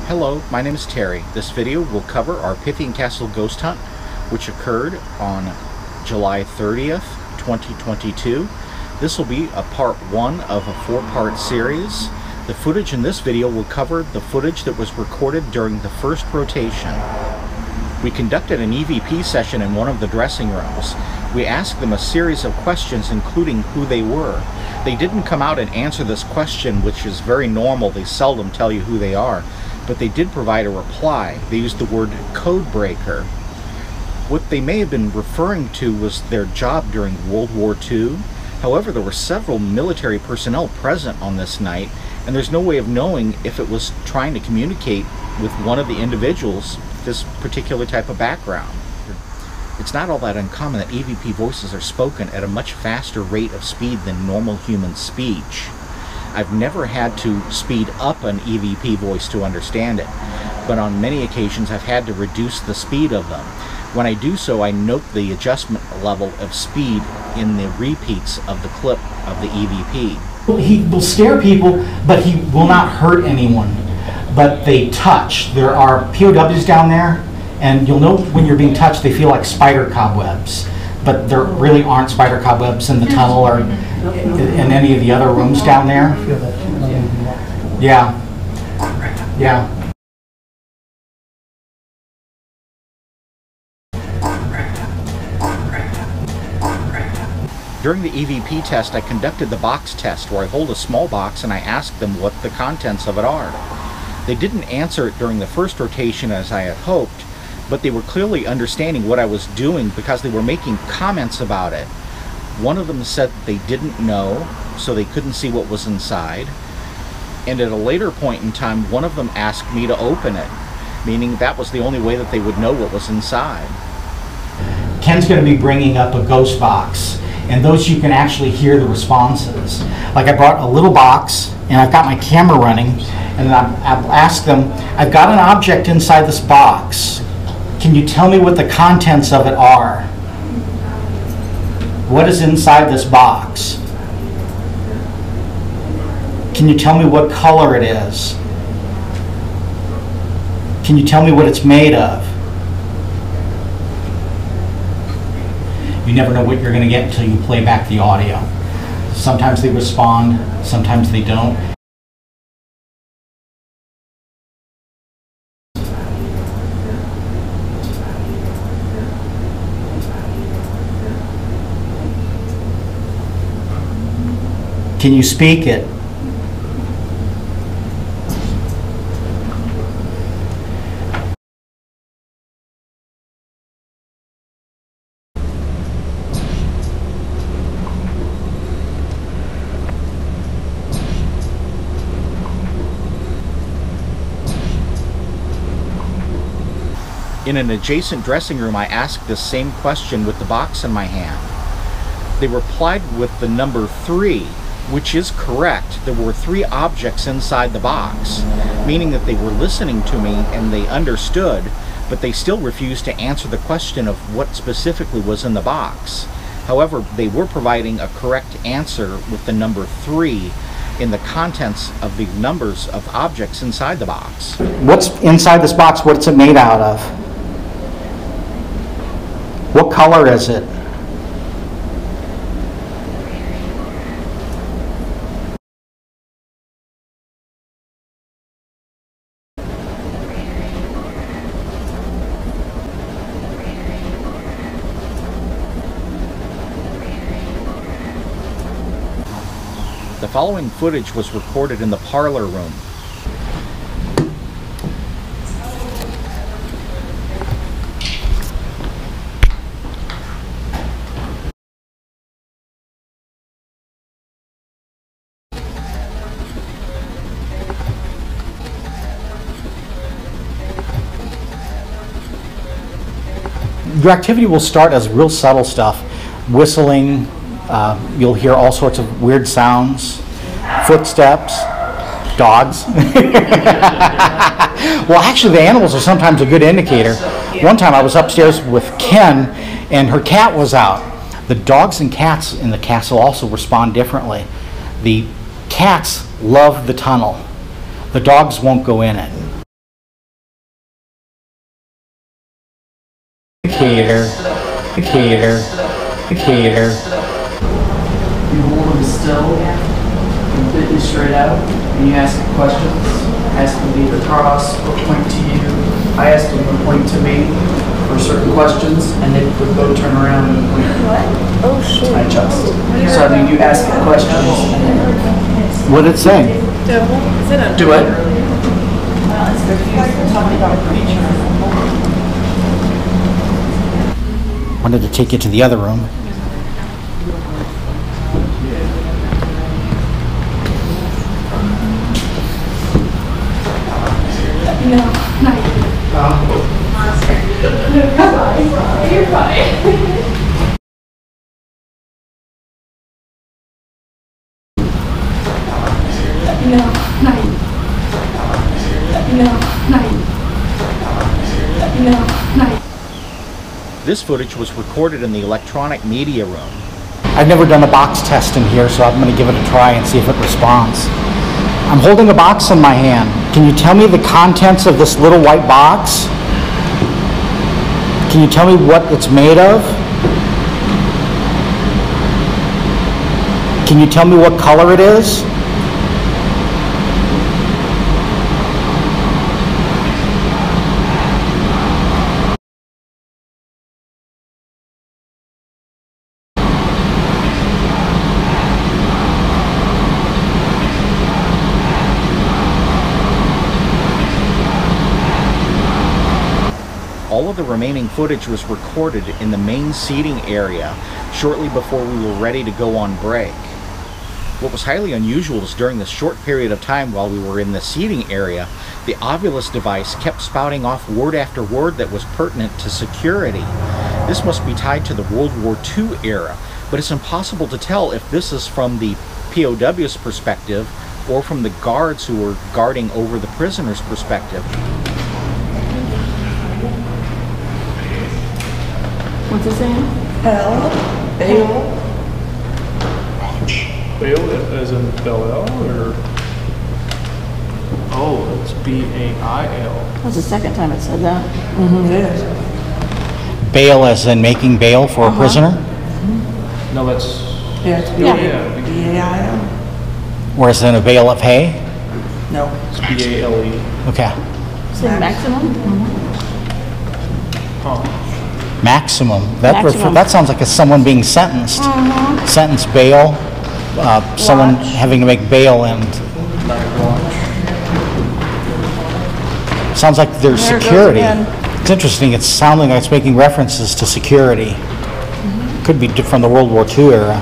Hello, my name is Terry. This video will cover our Pythian Castle ghost hunt, which occurred on July 30th, 2022. This will be a part one of a four-part series. The footage in this video will cover the footage that was recorded during the first rotation. We conducted an EVP session in one of the dressing rooms. We asked them a series of questions, including who they were. They didn't come out and answer this question, which is very normal. They seldom tell you who they are, but they did provide a reply. They used the word code breaker. What they may have been referring to was their job during World War II. However, there were several military personnel present on this night, and there's no way of knowing if it was trying to communicate with one of the individuals this particular type of background. It's not all that uncommon that EVP voices are spoken at a much faster rate of speed than normal human speech. I've never had to speed up an EVP voice to understand it, but on many occasions I've had to reduce the speed of them. When I do so, I note the adjustment level of speed in the repeats of the clip of the EVP. He will scare people, but he will not hurt anyone. But they touch. There are POWs down there, and you'll know when you're being touched, they feel like spider cobwebs. But there really aren't spider cobwebs in the tunnel or in any of the other rooms down there. Yeah. Yeah. During the EVP test, I conducted the box test, where I hold a small box and I ask them what the contents of it are. They didn't answer it during the first rotation as I had hoped, but they were clearly understanding what I was doing because they were making comments about it. One of them said they didn't know, so they couldn't see what was inside. And at a later point in time, one of them asked me to open it, meaning that was the only way that they would know what was inside. Ken's going to be bringing up a ghost box, and those you can actually hear the responses. Like, I brought a little box, and I've got my camera running, and I've asked them, I've got an object inside this box. Can you tell me what the contents of it are? What is inside this box? Can you tell me what color it is? Can you tell me what it's made of? You never know what you're going to get until you play back the audio. Sometimes they respond, sometimes they don't. Can you speak it? In an adjacent dressing room, I asked this same question with the box in my hand. They replied with the number 3, which is correct. There were 3 objects inside the box, meaning that they were listening to me and they understood, but they still refused to answer the question of what specifically was in the box. However, they were providing a correct answer with the number 3 in the contents of the numbers of objects inside the box. What's inside this box? What's it made out of? What color is it? The following footage was recorded in the parlor room. Your activity will start as real subtle stuff. Whistling, you'll hear all sorts of weird sounds, footsteps, dogs. Well, actually, the animals are sometimes a good indicator. One time I was upstairs with Ken, and her cat was out. The dogs and cats in the castle also respond differently. The cats love the tunnel. The dogs won't go in it. Indicator. Indicator. Indicator. You hold them still, completely straight out, and you ask questions. Ask them to either cross or point to you. I asked them to point to me for certain questions, and they would go turn around and point. What? Oh, shit. I adjust. So I mean, you ask the questions. What did it say? Do it. Wanted to take you to the other room. No, not you. You're fine. No, not you. No, not you. No, not you. This footage was recorded in the electronic media room. I've never done a box test in here, so I'm going to give it a try and see if it responds. I'm holding a box in my hand. Can you tell me the contents of this little white box? Can you tell me what it's made of? Can you tell me what color it is? All of the remaining footage was recorded in the main seating area shortly before we were ready to go on break. What was highly unusual is during this short period of time while we were in the seating area, the Ovilus device kept spouting off word after word that was pertinent to security. This must be tied to the World War II era, but it's impossible to tell if this is from the POW's perspective or from the guards who were guarding over the prisoners' perspective. What's it saying? Bail. Bail as in Bel-El, or? Oh, it's B-A-I-L. That's the second time it said that. It is. Bail as in making bail for a prisoner? No, that's, Yeah, it's Yeah. B-A-I-L. Or as in a bale of hay? No. it's B-A-L-E. Okay. Say maximum? Huh. Maximum. That Maximum. that sounds like it's someone being sentenced. Sentence bail. Someone Watch. having to make bail and sounds like there's There it goes security. again. It's interesting. It's sounding like it's making references to security. Could be from the World War II era.